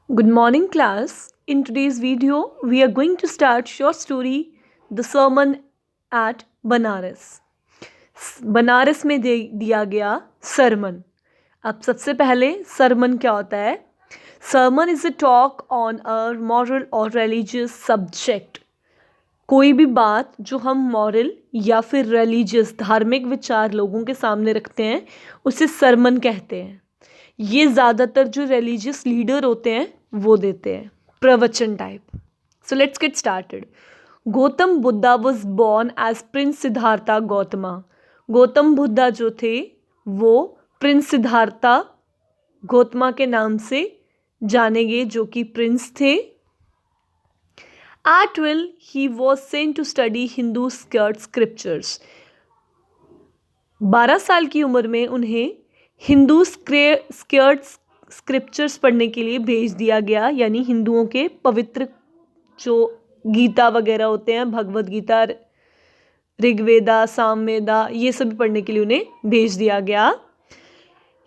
Good morning, class. In today's video, we are going to start short story The Sermon at Banaras. Banaras में दिया गया सरमन। अब सबसे पहले सरमन क्या होता है? Sermon is a talk on a moral और रिलीजियस सब्जेक्ट। कोई भी बात जो हम मॉरल या फिर रिलीजियस धार्मिक विचार लोगों के सामने रखते हैं उसे सरमन कहते हैं। ये ज़्यादातर जो रिलीजियस लीडर होते हैं वो देते हैं, प्रवचन type. So let's get started. Gautam Buddha was born as prince Siddhartha Gautama. Gautam Buddha जो थे वो प्रिंस सिद्धार्था गौतमा के नाम से जाने गए, जो कि प्रिंस थे। At 12, he was sent to study Hindu scriptures. 12 साल की उम्र में उन्हें हिंदू स्क्रिप्चर्स पढ़ने के लिए भेज दिया गया, यानी हिंदुओं के पवित्र जो गीता वगैरह होते हैं, भगवद गीता, ऋग्वेदा, सामवेदा, ये सब पढ़ने के लिए उन्हें भेज दिया गया।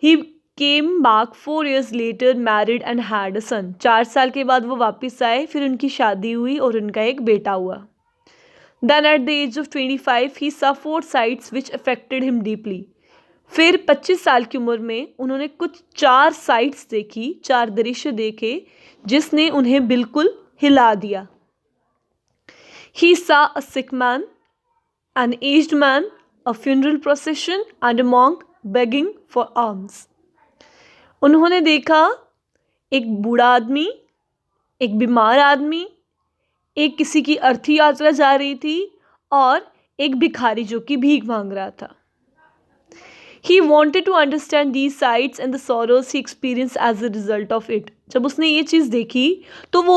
He came back 4 years later, married and had a son. 4 साल के बाद वो वापस आए, फिर उनकी शादी हुई और उनका एक बेटा हुआ। Then at the age of 25, he saw 4 sights which affected him deeply. फिर 25 साल की उम्र में उन्होंने कुछ 4 साइट्स देखी, 4 दृश्य देखे जिसने उन्हें बिल्कुल हिला दिया। He saw a sick man, an aged man, a funeral procession and a monk begging for alms. उन्होंने देखा एक बूढ़ा आदमी, एक बीमार आदमी, एक किसी की अर्थी यात्रा जा रही थी और एक भिखारी जो कि भीख मांग रहा था। He wanted to understand these sights and the sorrows he experienced as a result of it. जब उसने ये चीज़ देखी तो वो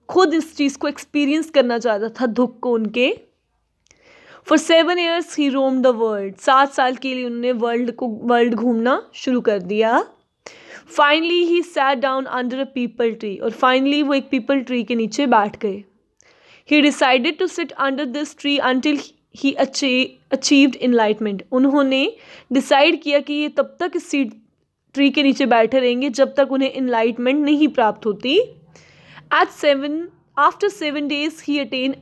खुद इस चीज़ को एक्सपीरियंस करना चाहता था, दुख को उनके। For 7 years he roamed the world. 7 साल के लिए उन्होंने वर्ल्ड घूमना शुरू कर दिया। Finally he sat down under a people tree. और फाइनली वो एक पीपल ट्री के नीचे बैठ गए। He decided to sit under this tree until he achieved enlightenment. उन्होंने डिसाइड किया कि ये तब तक इस ट्री के नीचे बैठे रहेंगे जब तक उन्हें enlightenment नहीं प्राप्त होती। After 7 days he attained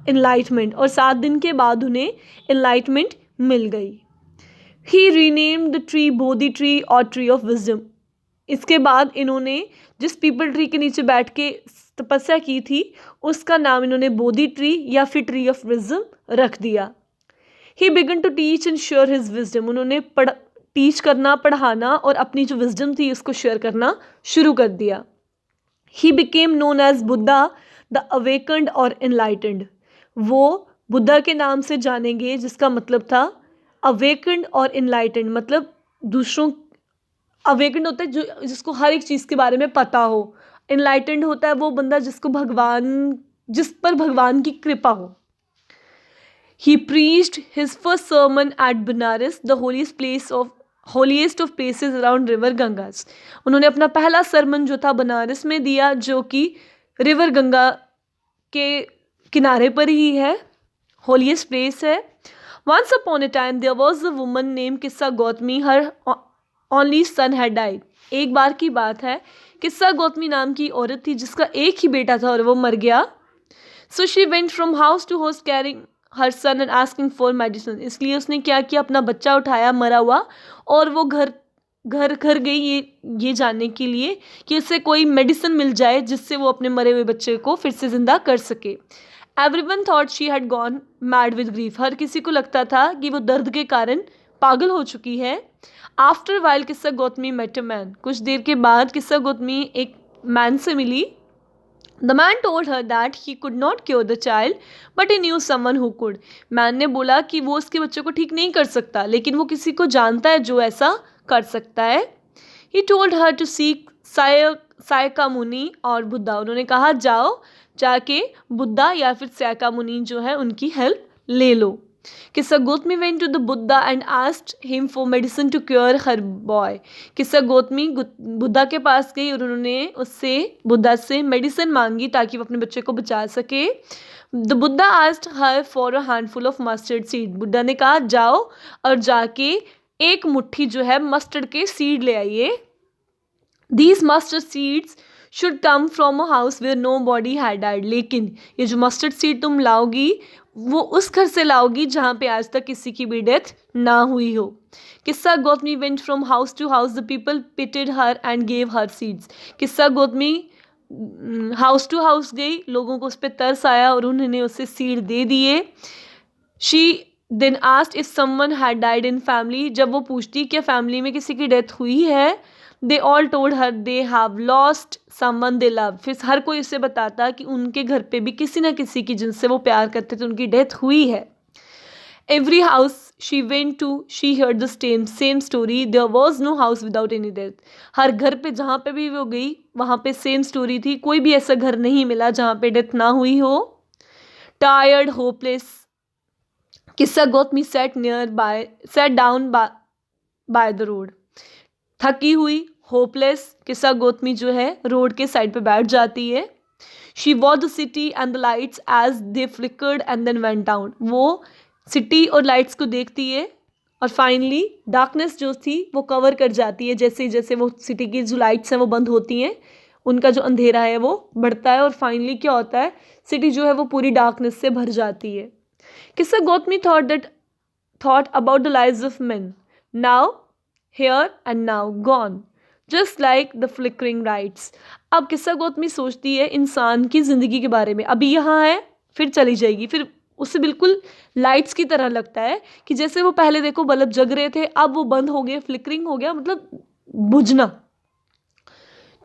enlightenment. और 7 दिन के बाद उन्हें enlightenment मिल गई। He renamed the tree Bodhi tree or tree of wisdom. इसके बाद इन्होंने जिस पीपल ट्री के नीचे बैठ के तपस्या की थी उसका नाम इन्होंने बोधि ट्री या फिर ट्री ऑफ विजडम रख दिया। He began to teach and share his wisdom. उन्होंने टीच करना, पढ़ाना और अपनी जो विजडम थी उसको शेयर करना शुरू कर दिया। He became known as Buddha, the awakened or enlightened. वो बुद्धा के नाम से जाने गए, जिसका मतलब था awakened और enlightened, मतलब दूसरों अवेकेंड होता है जो जिसको हर एक चीज़ के बारे में पता हो। इनलाइटेंड होता है वो बंदा जिस पर भगवान की कृपा हो। He preached his first sermon at Banaras, the holiest of places around river Gangas. उन्होंने अपना पहला सरमन जो था बनारस में दिया, जो कि रिवर गंगा के किनारे पर ही है, holiest place है। Once upon a time there was a woman named किस्सा Gautami. Her only son had died. एक बार की बात है, किस्सा गौतमी नाम की औरत थी जिसका एक ही बेटा था और वो मर गया। So she went from house to house carrying her son and asking for medicine. इसलिए उसने क्या किया, अपना बच्चा उठाया मरा हुआ और वो घर गई ये जानने के लिए कि उसे कोई मेडिसिन मिल जाए जिससे वो अपने मरे हुए बच्चे को फिर से जिंदा कर सके। Everyone thought she had gone mad with grief. हर किसी को लगता था कि वो दर्द के कारण पागल हो चुकी है। आफ्टर वाइल किस्सा गौतमी मेट अ मैन. कुछ देर के बाद किस्सा गौतमी एक मैन से मिली. The man told her that he could not cure the child but he knew someone who could. Man ने बोला कि वो उसके बच्चे को ठीक नहीं कर सकता, लेकिन वो किसी को जानता है जो ऐसा कर सकता है. He told her to seek Shakya muni और बुद्धा. उन्होंने कहा जाके बुद्धा या फिर सायका मुनि जो है उनकी हेल्प ले लो. किस्सा Gautami went to the Buddha and asked him for medicine to cure her boy. किस्सा गौतमी बुद्धा के पास गई और उन्होंने बुद्धा से मेडिसिन मांगी ताकि वो अपने बच्चे को बचा सके. The Buddha asked her for a handful of mustard seed. Buddha ने कहा जाओ और जाके एक मुट्ठी जो है मस्टर्ड के सीड ले आइए. These mustard seeds should come from a house where nobody had died. लेकिन ये जो मस्टर्ड सीड तुम लाओगी वो उस घर से लाओगी जहाँ पे आज तक किसी की भी डेथ ना हुई हो। Kisa Gotami went from house to house, the people pitied her and gave her seeds. Kisa Gotami house to house गई, लोगों को उस पर तरस आया और उन्होंने उसे सीड दे दिए। She then asked if someone had died in family, जब वो पूछती क्या फैमिली में किसी की डेथ हुई है, they all told her they have lost someone they love. फिर हर कोई उसे बताता कि उनके घर पे भी किसी ना किसी की जिनसे वो प्यार करते थे उनकी डेथ हुई है। Every house she went to she heard the same story, there was no house without any death. हर घर पे जहाँ पे भी वो गई वहाँ पे सेम स्टोरी थी, कोई भी ऐसा घर नहीं मिला जहाँ पे डेथ ना हुई हो। टायर्ड होपलेस, किस्सा Gautami set down by the road. थकी हुई होपलेस, किस्सा गौतमी जो है रोड के साइड पे बैठ जाती है। She watch the city and the lights as they flickered and then went down. वो सिटी और लाइट्स को देखती है और फाइनली डार्कनेस जो थी वो कवर कर जाती है। जैसे जैसे वो सिटी की जो लाइट्स हैं वो बंद होती हैं, उनका जो अंधेरा है वो बढ़ता है और फाइनली क्या होता है, सिटी जो है वो पूरी डार्कनेस से भर जाती है। किस्सा Gautami thought about the lives of men, now here and now gone, just like the flickering lights। अब किस्सा गौतमी सोचती है इंसान की ज़िंदगी के बारे में, अभी यहाँ है फिर चली जाएगी। फिर उसे बिल्कुल लाइट्स की तरह लगता है कि जैसे वो पहले देखो बल्ब जग रहे थे, अब वो बंद हो गए, फ्लिकरिंग हो गया मतलब बुझना,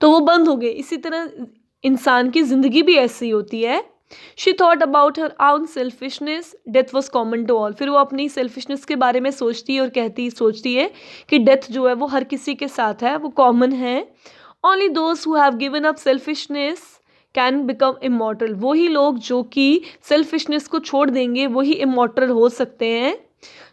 तो वो बंद हो गए। इसी तरह इंसान की ज़िंदगी भी ऐसी होती है। She thought about her own selfishness, death was common to all. फिर वो अपनी सेल्फिशनेस के बारे में सोचती है और सोचती है कि डेथ जो है वो हर किसी के साथ है, वो कॉमन है। Only those who have given up selfishness can become immortal. वही लोग जो कि सेल्फिशनेस को छोड़ देंगे वही इमॉर्टल हो सकते हैं।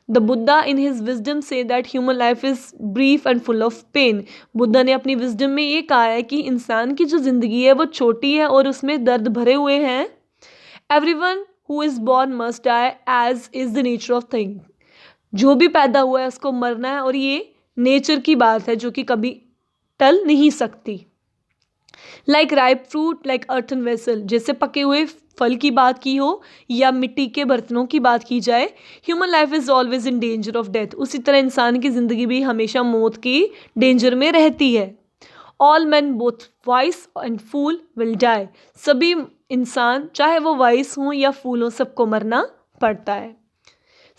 The Buddha in his wisdom say that human life is brief and full of pain. Buddha ने अपनी विजडम में ये कहा है कि इंसान की जो ज़िंदगी है वो छोटी है और उसमें दर्द भरे हुए हैं। Everyone who is born must die, as is the nature of thing। जो भी पैदा हुआ है उसको मरना है और ये नेचर की बात है जो कि कभी टल नहीं सकती। Like ripe fruit like earthen vessel, जैसे पके हुए फल की बात की हो या मिट्टी के बर्तनों की बात की जाए। Human life is always in danger of death, उसी तरह इंसान की ज़िंदगी भी हमेशा मौत की डेंजर में रहती है। All man both wise and fool will die, सभी इंसान चाहे वो वाइस हों या फूल हों सबको मरना पड़ता है।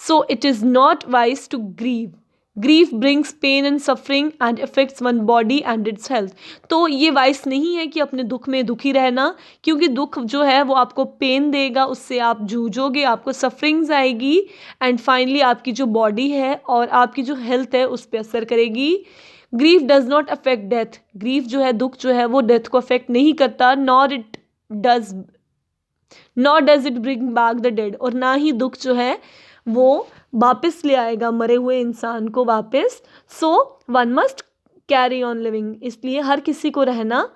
So it is not wise to grieve, grief brings pain and suffering and affects one body and its health. तो ये वाइस नहीं है कि अपने दुख में दुखी रहना, क्योंकि दुख जो है वो आपको पेन देगा, उससे आप जूझोगे, आपको सफरिंग्स आएगी एंड फाइनली आपकी जो बॉडी है और आपकी जो हेल्थ है उस पर असर करेगी। Grief does not affect death, grief जो है दुख जो है वो डेथ को अफेक्ट नहीं करता। Nor does it bring back the dead, और ना ही दुख जो है वो वापस ले आएगा मरे हुए इंसान को वापस। So one must carry on living, इसलिए हर किसी को रहना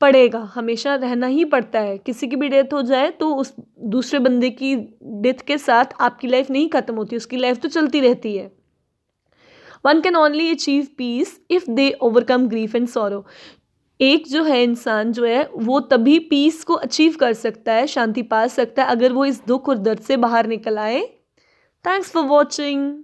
पड़ेगा, हमेशा रहना ही पड़ता है। किसी की भी डेथ हो जाए तो उस दूसरे बंदे की डेथ के साथ आपकी लाइफ नहीं खत्म होती, उसकी लाइफ तो चलती रहती है। One can only achieve peace if they overcome grief and sorrow. एक जो है इंसान जो है वो तभी पीस को अचीव कर सकता है, शांति पा सकता है, अगर वो इस दुख और दर्द से बाहर निकल आए। Thanks for watching.